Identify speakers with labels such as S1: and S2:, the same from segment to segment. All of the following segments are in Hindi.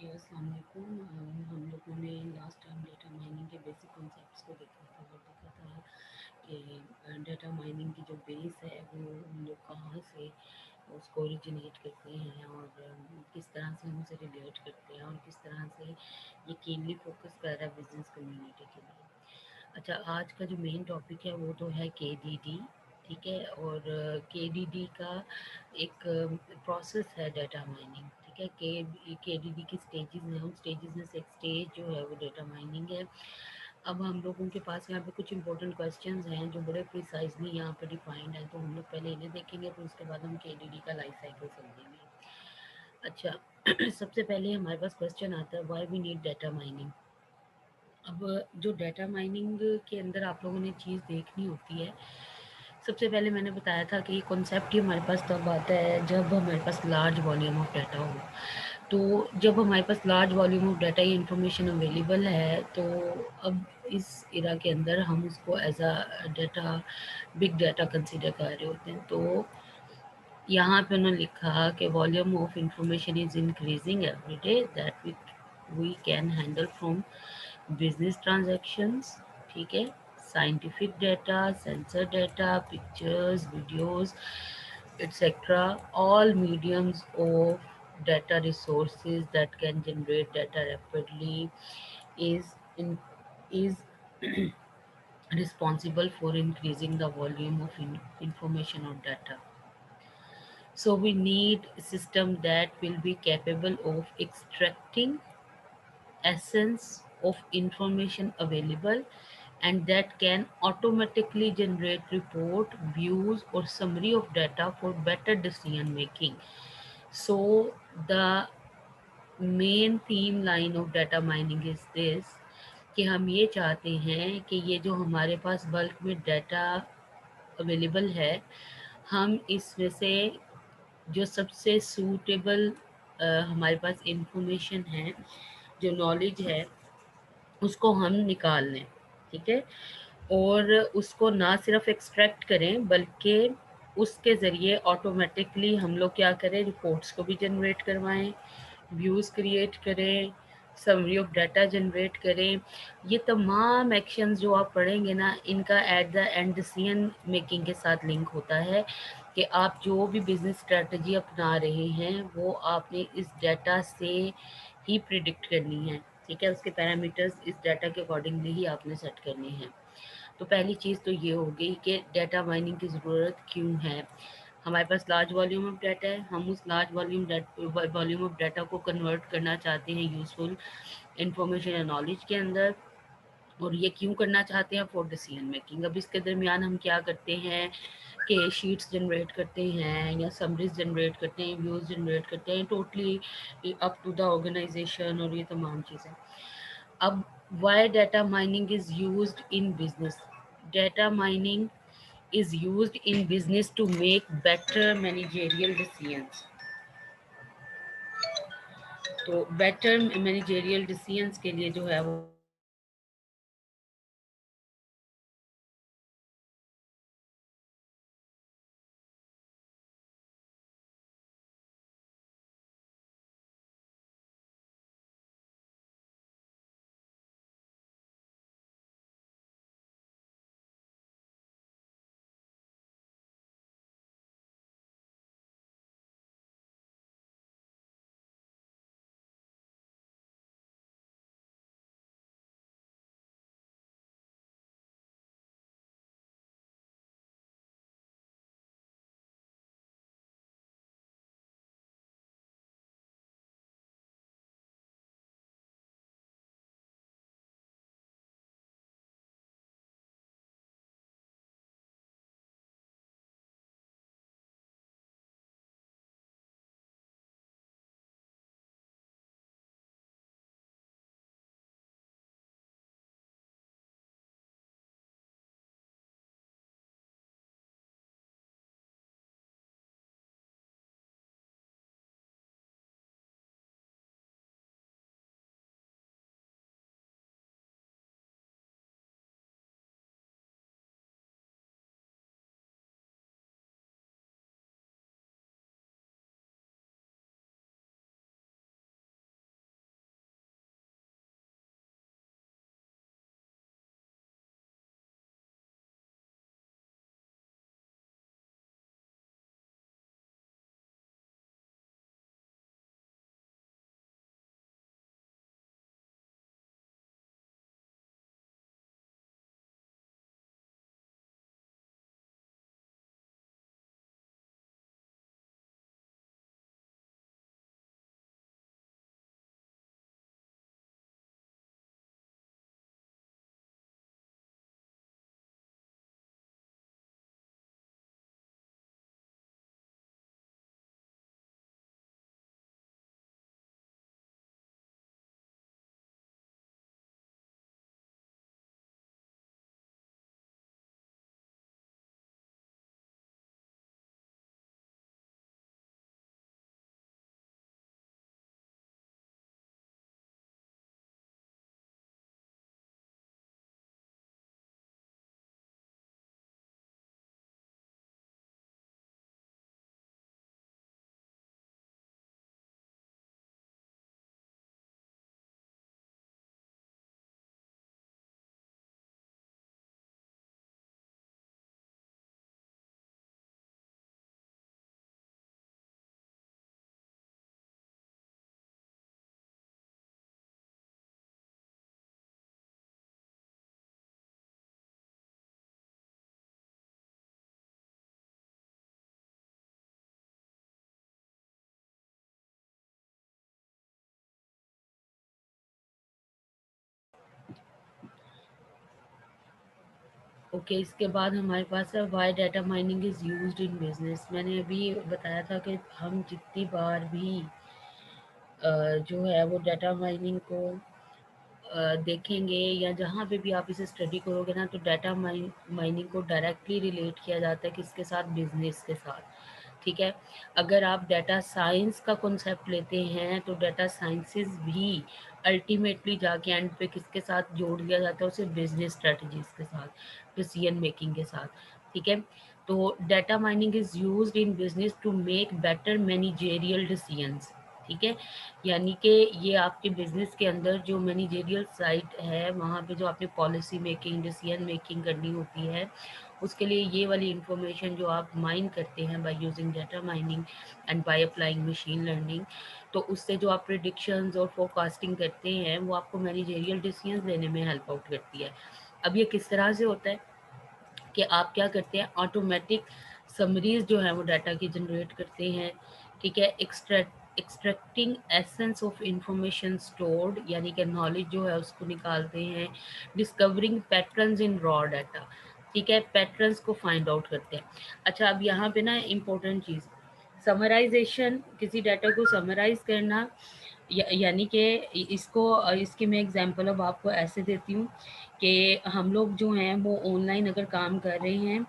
S1: ओके, अस्सलाम वालेकुम। हम लोगों ने लास्ट टाइम डेटा माइनिंग के बेसिक कॉन्सेप्ट्स को देखा था और देखा था कि डेटा माइनिंग की जो बेस है वो हम लोग कहाँ से उसको ओरिजिनेट करते हैं और किस तरह से हम उसे रिलेट करते हैं और किस तरह से ये कीनली फोकस कर रहा है बिजनेस कम्युनिटी के लिए। अच्छा, आज का जो मेन टॉपिक है वो तो है केडीडी। ठीक है, और केडीडी का एक प्रोसेस है डेटा माइनिंग। ठीक है, केडीडी की स्टेजेस हैं, उन स्टेजेस में से एक स्टेज जो है वो डेटा माइनिंग है। अब हम लोगों के पास यहाँ पे कुछ इंपॉर्टेंट क्वेश्चंस हैं जो बड़े प्रिसाइजली यहाँ पे डिफाइंड हैं, तो हम लोग पहले इन्हें देखेंगे, फिर उसके बाद हम केडीडी का लाइफ साइकिल समझेंगे। अच्छा, सबसे पहले हमारे पास क्वेश्चन आता है, why we need data mining. अब जो डेटा माइनिंग के अंदर आप लोगों ने चीज़ देखनी होती है, सबसे पहले मैंने बताया था कि ये कॉन्सेप्ट ही हमारे पास तब आता है जब हमारे पास लार्ज वॉल्यूम ऑफ डाटा हो। तो जब हमारे पास लार्ज वॉल्यूम ऑफ डाटा या इंफॉर्मेशन अवेलेबल है, तो अब इस इरा के अंदर हम उसको as a data, big data consider कर रहे होते हैं। तो यहाँ पे उन्होंने लिखा कि volume of information is increasing every day that we can handle from business transactions. ठीक है, scientific data, sensor data, pictures, videos, etc. All mediums of data resources that can generate data rapidly is in, is responsible for increasing the volume of information or data. So we need a system that will be capable of extracting essence of information available and that can automatically generate report, views or summary of data for better decision making. So the main theme line of data mining is this, कि हम ये चाहते हैं कि ये जो हमारे पास बल्क में डाटा अवेलेबल है, हम इसमें से जो सबसे सूटेबल हमारे पास इंफॉर्मेशन है, जो नॉलेज है, उसको हम निकाल लें। ठीक है, और उसको ना सिर्फ एक्सट्रैक्ट करें बल्कि उसके ज़रिए ऑटोमेटिकली हम लोग क्या करें, रिपोर्ट्स को भी जनरेट करवाएं, व्यूज़ क्रिएट करें, समरी ऑफ डाटा जनरेट करें। ये तमाम एक्शंस जो आप पढ़ेंगे ना, इनका at the end decision making के साथ लिंक होता है कि आप जो भी बिजनेस स्ट्रेटजी अपना रहे हैं वो आपने इस डाटा से ही प्रिडिक्ट करनी है। ठीक है, उसके पैरामीटर्स इस डाटा के अकॉर्डिंगली ही आपने सेट करने हैं। तो पहली चीज़ तो ये हो गई कि डाटा माइनिंग की ज़रूरत क्यों है। हमारे पास लार्ज वॉल्यूम ऑफ डाटा है, हम उस लार्ज वॉल्यूम ऑफ डाटा को कन्वर्ट करना चाहते हैं यूज़फुल इंफॉर्मेशन या नॉलेज के अंदर। और ये क्यों करना चाहते हैं, फॉर डिसीजन मेकिंग। अब इसके दरमियान हम क्या करते हैं कि शीट्स जनरेट करते हैं या समरीज जनरेट करते हैं, व्यूज़ जनरेट करते हैं, totally up to the organisation और ये तमाम चीज़ें। अब why data mining is used in business. Data mining is used in business to make better managerial decisions। तो बेटर मैनेजरियल डिसीजंस के लिए जो है वो ओके, इसके बाद हमारे पास है why data mining is used in business. मैंने अभी बताया था कि हम जितनी बार भी जो है वो डाटा माइनिंग को देखेंगे या जहाँ पे भी आप इसे स्टडी करोगे ना, तो डाटा माइनिंग को डायरेक्टली रिलेट किया जाता है किसके साथ, बिजनेस के साथ। ठीक है, अगर आप डाटा साइंस का कॉन्सेप्ट लेते हैं तो डाटा साइंसेस भी अल्टीमेटली जाके एंड पे किसके साथ जोड़ दिया जाता है, उसे बिजनेस स्ट्रेटजीज के साथ, डिसीजन मेकिंग के साथ। ठीक है, तो data mining is used in business to make better managerial decisions. ठीक है, यानी कि ये आपके बिजनेस के अंदर जो मैनेजेरियल साइट है, वहाँ पे जो आपने पॉलिसी मेकिंग, डिसीजन मेकिंग करनी होती है, उसके लिए ये वाली इंफॉर्मेशन जो आप माइन करते हैं by using data mining and by applying machine learning, तो उससे जो आप प्रिडिक्शंस और फोरकास्टिंग करते हैं वो आपको मैनेजेरियल डिसीजन लेने में हेल्प आउट करती है। अब ये किस तरह से होता है कि आप क्या करते हैं, ऑटोमेटिक समरीज जो है वो डाटा की जनरेट करते हैं। ठीक है, extracting essence of information stored, यानी कि नॉलेज जो है उसको निकालते हैं। Discovering patterns in raw data, ठीक है, पैटर्न्स को फाइंड आउट करते हैं। अच्छा, अब यहाँ पे ना इम्पोर्टेंट चीज़, समराइजेशन, किसी डाटा को समराइज करना, यानी कि इसको, इसकी मैं एग्जांपल अब आपको ऐसे देती हूँ कि हम लोग जो हैं वो ऑनलाइन अगर काम कर रहे हैं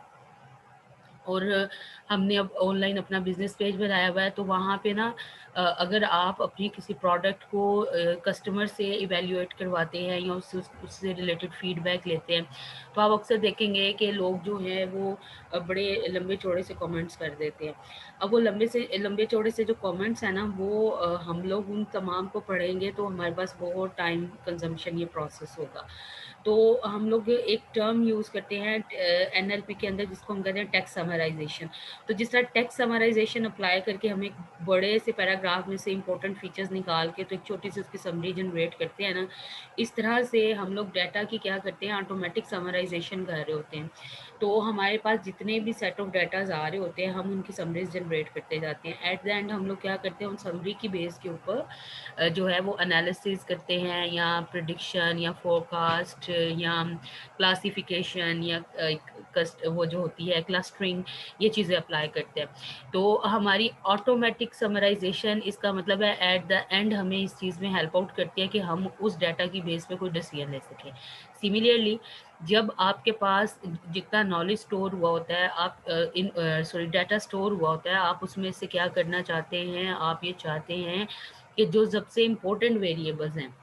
S1: और हमने अब ऑनलाइन अपना बिजनेस पेज बनाया हुआ है, तो वहाँ पे ना अगर आप अपनी किसी प्रोडक्ट को कस्टमर से इवेल्युएट करवाते हैं या उससे रिलेटेड फीडबैक लेते हैं, तो आप अक्सर देखेंगे कि लोग जो हैं वो बड़े लंबे चौड़े से कमेंट्स कर देते हैं। अब वो लंबे चौड़े से जो कमेंट्स हैं ना, वो हम लोग उन तमाम को पढ़ेंगे तो हमारे पास बहुत टाइम कंजम्पशन ये प्रोसेस होगा। तो हम लोग एक टर्म यूज़ करते हैं एनएलपी के अंदर, जिसको हम कहते हैं टेक्स्ट समराइजेशन। तो जिस तरह टेक्स्ट समराइजेशन अप्लाई करके हम एक बड़े से पैराग्राफ में से इंपॉर्टेंट फीचर्स निकाल के तो एक छोटी सी उसकी समरी जनरेट करते हैं ना, इस तरह से हम लोग डाटा की क्या करते हैं, ऑटोमेटिक समराइजेशन कर रहे होते हैं। तो हमारे पास जितने भी सेट ऑफ डाटाज आ रहे होते हैं, हम उनकी समरीज जनरेट करते जाते हैं। एट द एंड हम लोग क्या करते हैं, उन समरी की बेस के ऊपर जो है वो एनालिसिस करते हैं, या प्रिडिक्शन या फोरकास्ट या क्लासिफिकेशन या वो जो होती है क्लस्टरिंग, ये चीज़ें अप्लाई करते हैं। तो हमारी ऑटोमेटिक समराइजेशन, इसका मतलब है एट द एंड हमें इस चीज़ में हेल्प आउट करती है कि हम उस डाटा की बेस पे कोई डिसीजन ले सकें। सिमिलरली, जब आपके पास जितना नॉलेज स्टोर हुआ होता है, आप इन सॉरी डाटा स्टोर हुआ होता है, आप उसमें से क्या करना चाहते हैं, आप ये चाहते हैं कि जो सबसे इम्पोर्टेंट वेरिएबल्स हैं,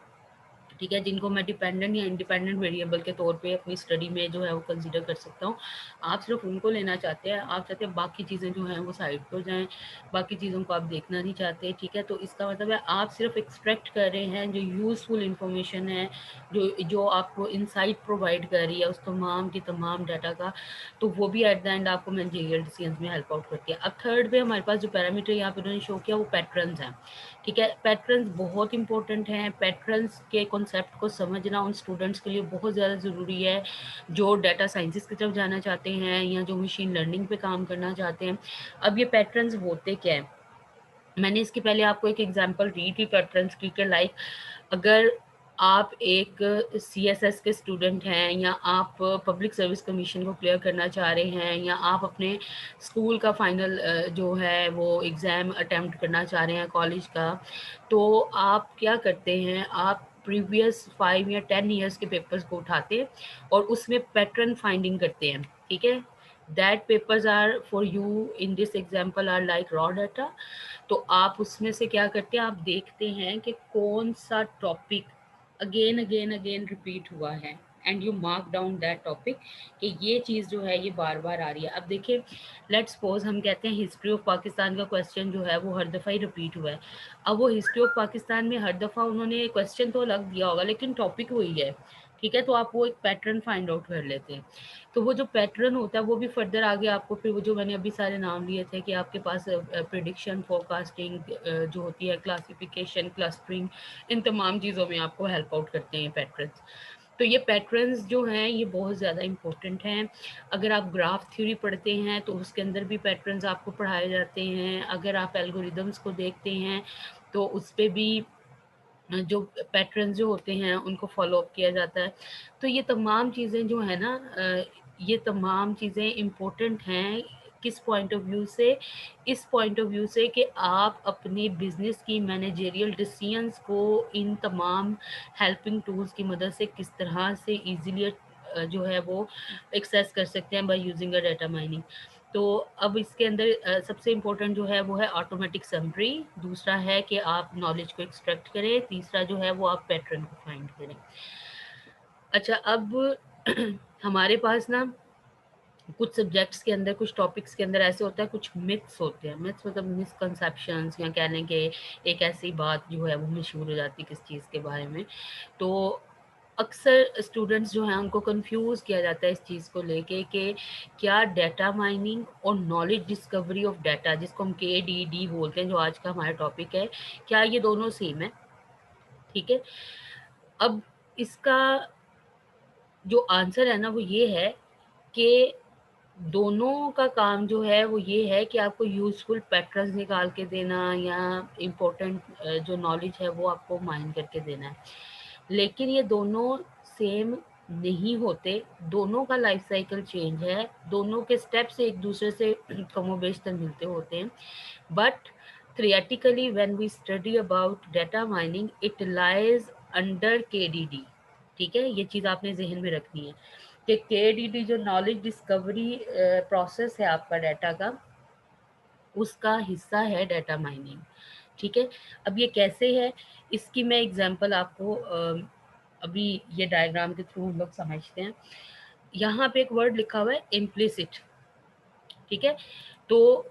S1: ठीक है, जिनको मैं डिपेंडेंट या इंडिपेंडेंट वेरिएबल के तौर पे अपनी स्टडी में जो है वो कंसीडर कर सकता हूँ, आप सिर्फ उनको लेना चाहते हैं। आप चाहते हैं बाकी चीज़ें जो हैं वो साइड पर जाएं, बाकी चीज़ों को आप देखना नहीं चाहते। ठीक है, तो इसका मतलब है आप सिर्फ एक्सट्रैक्ट कर रहे हैं जो यूज़फुल इंफॉर्मेशन है, जो जो आपको इंसाइट प्रोवाइड कर रही है उस तमाम की तमाम डाटा का, तो वो भी एट द एंड आपको मैनेजरियल डिसीजन में हेल्प आउट करती है। अब थर्ड पे हमारे पास जो पैरामीटर यहाँ पे उन्होंने शो किया वो पैटर्न्स हैं। ठीक है, पैटर्न्स बहुत इंपॉर्टेंट हैं। पैटर्न्स के कॉन्सेप्ट को समझना उन स्टूडेंट्स के लिए बहुत ज़्यादा ज़रूरी है जो डाटा साइंसेस की तरफ जाना चाहते हैं या जो मशीन लर्निंग पे काम करना चाहते हैं। अब ये पैटर्न्स होते क्या है, मैंने इसके पहले आपको एक एग्जांपल दी थी पैटर्न्स की, कि लाइक अगर आप एक सीएसएस के स्टूडेंट हैं, या आप पब्लिक सर्विस कमीशन को क्लियर करना चाह रहे हैं, या आप अपने स्कूल का फाइनल जो है वो एग्ज़ाम अटेम्प्ट करना चाह रहे हैं कॉलेज का, तो आप क्या करते हैं, आप प्रीवियस 5 या 10 ईयर्स के पेपर्स को उठाते हैं और उसमें पैटर्न फाइंडिंग करते हैं। ठीक है, that papers are for you in this example are like raw data. तो आप उसमें से क्या करते हैं, आप देखते हैं कि कौन सा topic again again again repeat हुआ है, and you mark down that topic कि ये चीज़ जो है ये बार बार आ रही है। अब देखिए, लेट्स सपोज हम कहते हैं हिस्ट्री ऑफ पाकिस्तान का क्वेश्चन जो है वो हर दफ़ा ही रिपीट हुआ है। अब वो हिस्ट्री ऑफ पाकिस्तान में हर दफ़ा उन्होंने क्वेश्चन तो अलग दिया होगा लेकिन टॉपिक वही है। ठीक है, तो आप वो एक पैटर्न फाइंड आउट कर लेते हैं। तो वो जो पैटर्न होता है वो भी फर्दर आगे आपको, फिर वो जो मैंने अभी सारे नाम लिए थे कि आपके पास प्रिडिक्शन, फोरकास्टिंग जो होती है, क्लासिफिकेशन, क्लस्टरिंग, इन तमाम चीज़ों में आपको हेल्प आउट करते हैं पैटर्न्स। तो ये पैटर्न्स जो हैं ये बहुत ज़्यादा इंपॉर्टेंट हैं। अगर आप ग्राफ थ्योरी पढ़ते हैं तो उसके अंदर भी पैटर्न्स आपको पढ़ाए जाते हैं। अगर आप एल्गोरिदम्स को देखते हैं तो उस पे भी जो पैटर्न्स जो होते हैं उनको फॉलो अप किया जाता है। तो ये तमाम चीज़ें जो है ना, ये तमाम चीज़ें इम्पोर्टेंट हैं। किस पॉइंट ऑफ व्यू से? इस पॉइंट ऑफ व्यू से कि आप अपनी बिजनेस की मैनेजरियल डिसीजंस को इन तमाम हेल्पिंग टूल्स की मदद से किस तरह से इजीली जो है वो एक्सेस कर सकते हैं by using a data mining. तो अब इसके अंदर सबसे इम्पोर्टेंट जो है वो है ऑटोमेटिक समरी, दूसरा है कि आप नॉलेज को एक्सट्रैक्ट करें, तीसरा जो है वो आप पैटर्न को फाइंड करें। अच्छा, अब हमारे पास ना कुछ सब्जेक्ट्स के अंदर, कुछ टॉपिक्स के अंदर ऐसे होता है, कुछ मिथ्स होते हैं। मिथ्स मतलब मिसकंसेप्शंस, या कह लें कि एक ऐसी बात जो है वो मशहूर हो जाती है किस चीज़ के बारे में। तो अक्सर स्टूडेंट्स जो हैं उनको कंफ्यूज किया जाता है इस चीज़ को लेके कि क्या डाटा माइनिंग और नॉलेज डिस्कवरी ऑफ डाटा, जिसको हम KDD बोलते हैं, जो आज का हमारा टॉपिक है, क्या ये दोनों सेम है? ठीक है। अब इसका जो आंसर है ना वो ये है कि दोनों का काम जो है वो ये है कि आपको यूज़फुल पैटर्न्स निकाल के देना, या इम्पोर्टेंट जो नॉलेज है वो आपको माइन करके देना है। लेकिन ये दोनों सेम नहीं होते, दोनों का लाइफ साइकिल चेंज है, दोनों के स्टेप्स एक दूसरे से कमोबेश मिलते होते हैं। But theoretically when we study about data mining it lies under KDD। ठीक है, ये चीज़ आपने जहन में रखनी है कि KDD जो नॉलेज डिस्कवरी प्रोसेस है आपका डाटा का, उसका हिस्सा है डाटा माइनिंग। ठीक है। अब ये कैसे है, इसकी मैं एग्जांपल आपको अभी ये डायग्राम के थ्रू हम लोग समझते हैं। यहाँ पे एक वर्ड लिखा हुआ है इम्प्लिसिट। ठीक है। तो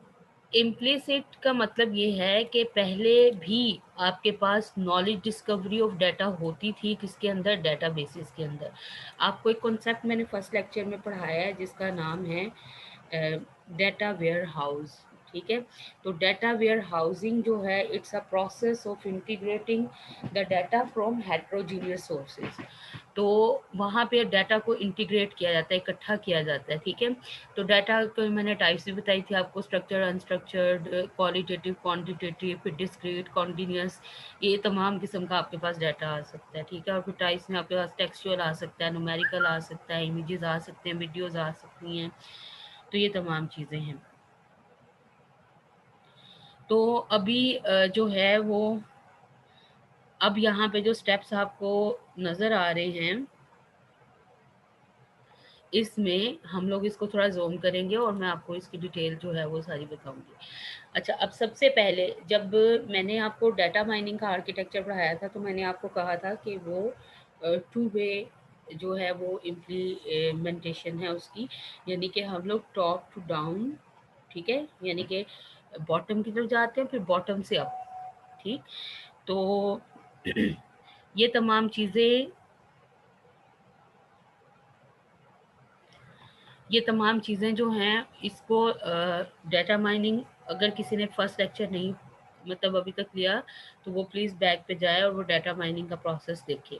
S1: इम्प्लिसिट का मतलब ये है कि पहले भी आपके पास नॉलेज डिस्कवरी ऑफ डाटा होती थी, किसके अंदर? डाटा बेसिस के अंदर। आपको एक कॉन्सेप्ट मैंने फर्स्ट लेक्चर में पढ़ाया है जिसका नाम है डाटा वेयर हाउस। ठीक है। तो डाटा वेयर हाउसिंग जो है, it's a process of integrating the data from heterogeneous sources. तो वहाँ पे डाटा को इंटीग्रेट किया जाता है, इकट्ठा किया जाता है। ठीक है। तो डाटा को मैंने टाइप्स भी बताई थी आपको, स्ट्रक्चर, अनस्ट्रक्चर्ड, क्वालिटेटिव, क्वांटिटेटिव, फिर डिस्क्रीट, कॉन्टिन्यूस, ये तमाम किस्म का आपके पास डाटा आ सकता है। ठीक है। और फिर टाइप्स में आपके पास टेक्सचुअल आ सकता है, न्यूमेरिकल आ सकता है, इमेजेस आ सकते हैं, वीडियोज आ सकती हैं। तो ये तमाम चीज़ें हैं। तो अभी जो है वो, अब यहाँ पे जो स्टेप्स आपको नज़र आ रहे हैं, इसमें हम लोग इसको थोड़ा ज़ूम करेंगे और मैं आपको इसकी डिटेल जो है वो सारी बताऊंगी। अच्छा, अब सबसे पहले जब मैंने आपको डाटा माइनिंग का आर्किटेक्चर पढ़ाया था तो मैंने आपको कहा था कि वो टू वे जो है वो इम्प्लीमेंटेशन है उसकी, यानी कि हम लोग टॉप टू डाउन, ठीक है, यानी कि बॉटम की तरफ जाते हैं फिर बॉटम से अप। ठीक। तो ये तमाम चीज़ें, ये तमाम चीज़ें जो हैं, इसको डाटा माइनिंग, अगर किसी ने फर्स्ट लेक्चर नहीं मतलब अभी तक लिया तो वो प्लीज़ बैक पे जाए और वो डाटा माइनिंग का प्रोसेस देखे।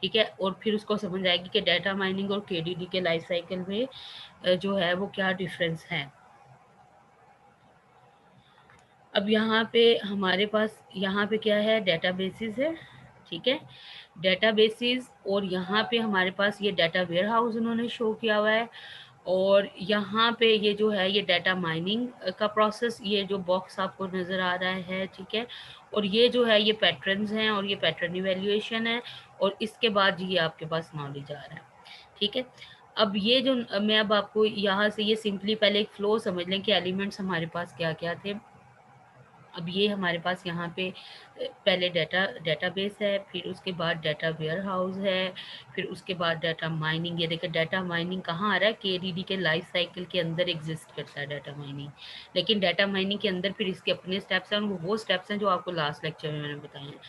S1: ठीक है। और फिर उसको समझ आएगी कि डाटा माइनिंग और KDD के लाइफ साइकिल में जो है वो क्या डिफरेंस है। अब यहाँ पे हमारे पास, यहाँ पे क्या है? डेटाबेसेस है। ठीक है। डेटाबेसेस, और यहाँ पे हमारे पास ये डाटा वेयर हाउस उन्होंने शो किया हुआ है, और यहाँ पे ये जो है ये डाटा माइनिंग का प्रोसेस, ये जो बॉक्स आपको नज़र आ रहा है। ठीक है। और ये जो है ये पैटर्न्स हैं और ये पैटर्न इवेल्युएशन है, और इसके बाद ये आपके पास नॉलेज आ रहा है। ठीक है। अब ये जो मैं अब आपको यहाँ से ये सिंपली पहले एक फ्लो समझ लें कि एलिमेंट्स हमारे पास क्या क्या थे। अब ये हमारे पास यहाँ पे पहले डेटाबेस है, फिर उसके बाद डाटा वेयर हाउस है, फिर उसके बाद डाटा माइनिंग। ये देखिए डाटा माइनिंग कहाँ आ रहा है? KDD के लाइफ साइकिल के अंदर एग्जिस्ट करता है डाटा माइनिंग। लेकिन डाटा माइनिंग के अंदर फिर इसके अपने स्टेप्स हैं, वो स्टेप्स हैं जो आपको लास्ट लेक्चर में मैंने बताए हैं।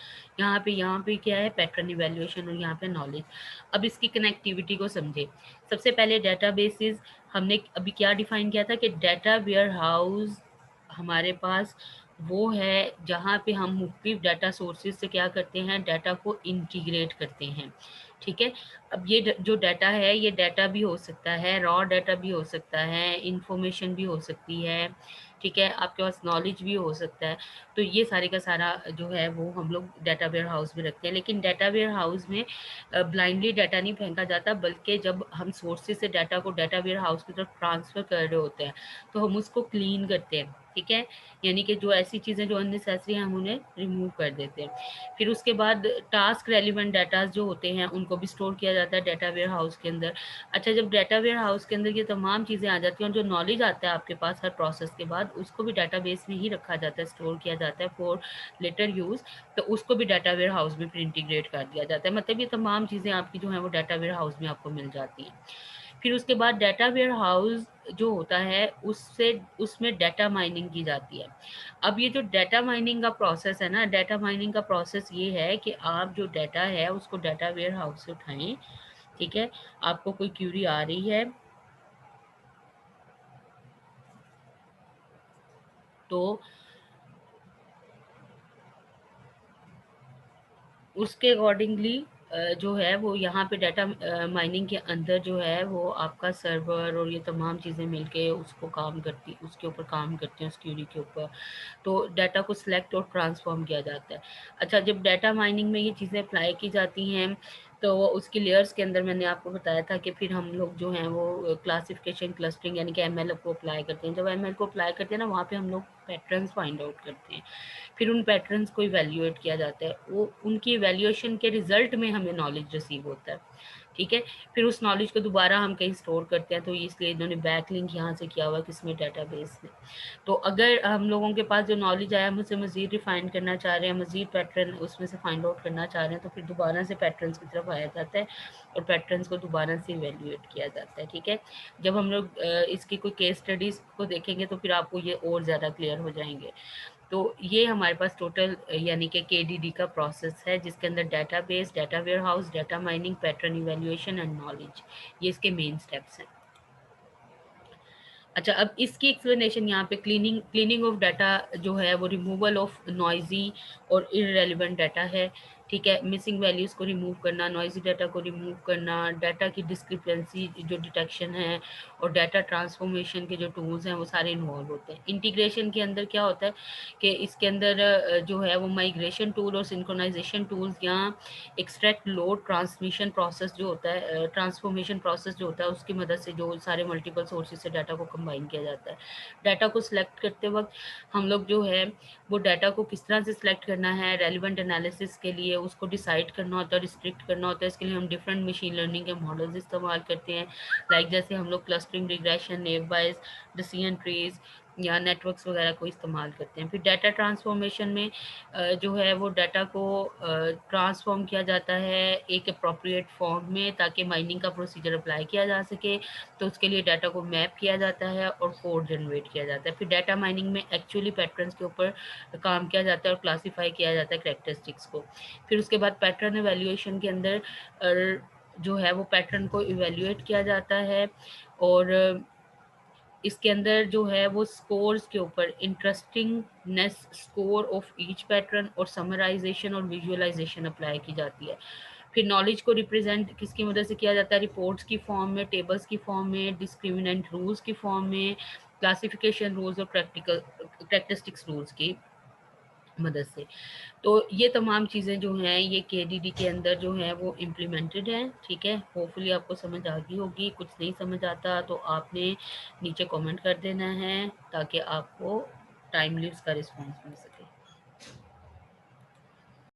S1: यहाँ पे क्या है? पैटर्न इवेल्युएशन, और यहाँ पे नॉलेज। अब इसकी कनेक्टिविटी को समझे। सबसे पहले डाटाबेसेस हमने अभी क्या डिफाइन किया था कि डाटा वेयर हाउस हमारे पास वो है जहाँ पे हम मुख्तलिफ डाटा सोर्सेज से क्या करते हैं, डाटा को इंटीग्रेट करते हैं। ठीक है। अब ये जो डाटा है, ये डाटा भी हो सकता है, रॉ डाटा भी हो सकता है, इंफॉर्मेशन भी हो सकती है। ठीक है, आपके पास नॉलेज भी हो सकता है। तो ये सारे का सारा जो है वो हम लोग डाटा वेयर हाउस में रखते हैं। लेकिन डाटा वेयर हाउस में ब्लाइंडली डाटा नहीं फेंका जाता, बल्कि जब हम सोर्सेज से डाटा को डाटा वेयर हाउस की तरफ ट्रांसफ़र कर रहे होते हैं तो हम उसको क्लीन करते हैं। ठीक है, यानी कि जो ऐसी चीज़ें जो अननेसेसरी हैं हम उन्हें रिमूव कर देते हैं। फिर उसके बाद टास्क रेलिवेंट डाटा जो होते हैं उनको भी स्टोर किया जाता है डाटा वेयर हाउस के अंदर। अच्छा, जब डाटा वेयर हाउस के अंदर ये तमाम चीज़ें आ जाती हैं और जो नॉलेज आता है आपके पास हर प्रोसेस के बाद, उसको भी डाटाबेस में ही रखा जाता है, स्टोर किया जाता है फॉर लेटर यूज़। तो उसको भी डाटा वेयर हाउस में फिर इंटीग्रेट कर दिया जाता है। मतलब ये तमाम चीज़ें आपकी जो हैं वो डाटा वेयर हाउस में आपको मिल जाती हैं। फिर उसके बाद डाटा वेयर हाउस जो होता है उससे उसमें डाटा माइनिंग की जाती है। अब ये जो डाटा माइनिंग का प्रोसेस है ना, डाटा माइनिंग का प्रोसेस ये है कि आप जो डाटा है उसको डाटा वेयर हाउस से उठाएं। ठीक है, आपको कोई क्यूरी आ रही है तो उसके अकॉर्डिंगली जो है वो यहाँ पे डाटा माइनिंग के अंदर जो है वो आपका सर्वर और ये तमाम चीज़ें मिलके उसको काम करती, उसके ऊपर काम करती हैं, उस क्यूरी के ऊपर। तो डाटा को सिलेक्ट और ट्रांसफॉर्म किया जाता है। अच्छा, जब डाटा माइनिंग में ये चीज़ें अप्लाई की जाती हैं तो उसकी लेयर्स के अंदर मैंने आपको बताया था कि फिर हम लोग जो हैं वो क्लासिफिकेशन क्लस्टरिंग यानी कि एमएल को अप्लाई करते हैं। जब एमएल को अप्लाई करते हैं ना, वहाँ पे हम लोग पैटर्न्स फाइंड आउट करते हैं। फिर उन पैटर्न्स को इवैल्यूएट किया जाता है। वो उनकी इवैल्यूएशन के रिज़ल्ट में हमें नॉलेज रिसीव होता है। ठीक है, फिर उस नॉलेज को दोबारा हम कहीं स्टोर करते हैं। तो इसलिए इन्होंने बैकलिंक यहाँ से किया हुआ है किसमें, डेटाबेस में। तो अगर हम लोगों के पास जो नॉलेज आया हम उसे मज़ीद रिफाइन करना चाह रहे हैं, मज़ीद पैटर्न उसमें से फाइंड आउट करना चाह रहे हैं, तो फिर दोबारा से पैटर्न्स की तरफ आया जाता है और पैटर्न्स को दोबारा से इवैल्यूएट किया जाता है। ठीक है, जब हम लोग इसकी कोई केस स्टडीज़ को देखेंगे तो फिर आपको ये और ज़्यादा क्लियर हो जाएंगे। तो ये हमारे पास टोटल यानी कि केडीडी का प्रोसेस है, जिसके अंदर database, data warehouse, data mining, pattern evaluation and knowledge, ये इसके मेन स्टेप्स हैं। अच्छा, अब इसकी एक्सप्लेनेशन यहाँ पे क्लीनिंग क्लीनिंग ऑफ डाटा जो है वो रिमूवल ऑफ नॉइजी और इररेलेवेंट डाटा है। ठीक है, मिसिंग वैल्यूज़ को रिमूव करना, नॉइजी डाटा को रिमूव करना, डाटा की डिस्क्रिपेंसी जो डिटेक्शन है और डाटा ट्रांसफॉर्मेशन के जो टूल्स हैं वो सारे इन्वॉल्व होते हैं। इंटीग्रेशन के अंदर क्या होता है कि इसके अंदर जो है वो माइग्रेशन टूल और सिंक्रोनाइजेशन टूल्स या एक्सट्रैक्ट लोड ट्रांसमिशन प्रोसेस जो होता है, ट्रांसफॉर्मेशन प्रोसेस जो होता है, उसकी मदद से जो सारे मल्टीपल सोर्सेज से डाटा को कंबाइन किया जाता है। डाटा को सिलेक्ट करते वक्त हम लोग जो है वो डाटा को किस तरह से सिलेक्ट करना है, रेलिवेंट एनालिसिस के लिए उसको डिसाइड करना होता है, रिस्ट्रिक्ट करना होता है। इसके लिए हम डिफरेंट मशीन लर्निंग के मॉडल्स इस्तेमाल करते हैं। लाइक जैसे हम लोग क्लस्टरिंग, रिग्रेशन, नेव बायस, डिसीजन ट्रीज या नेटवर्क्स वगैरह को इस्तेमाल करते हैं। फिर डाटा ट्रांसफॉर्मेशन में जो है वो डाटा को ट्रांसफॉर्म किया जाता है एक अप्रोप्रिएट फॉर्म में, ताकि माइनिंग का प्रोसीजर अप्लाई किया जा सके। तो उसके लिए डाटा को मैप किया जाता है और कोड जनरेट किया जाता है। फिर डाटा माइनिंग में एक्चुअली पैटर्न्स के ऊपर काम किया जाता है और क्लासीफाई किया जाता है कैरेक्टरिस्टिक्स को। फिर उसके बाद पैटर्न एवेल्यूएशन के अंदर जो है वो पैटर्न को इवेल्यूएट किया जाता है और इसके अंदर जो है वो स्कोर्स के ऊपर इंटरेस्टिंगनेस स्कोर ऑफ ईच पैटर्न और समराइजेशन और विजुअलाइजेशन अप्लाई की जाती है। फिर नॉलेज को रिप्रेजेंट किसकी मदद से किया जाता है, रिपोर्ट्स की फॉर्म में, टेबल्स की फॉर्म में, डिस्क्रिमिनेंट रूल्स की फॉर्म में, क्लासिफिकेशन रूल्स और प्रैक्टिकल प्रैक्टिस्टिक्स रूल्स की मदद से। तो ये तमाम चीज़ें जो हैं ये केडीडी के अंदर जो हैं वो इम्प्लीमेंटेड हैं। ठीक है, होपफुली आपको समझ आ गई होगी। कुछ नहीं समझ आता तो आपने नीचे कमेंट कर देना है ताकि आपको टाइमली उसका रिस्पॉन्स मिल सके।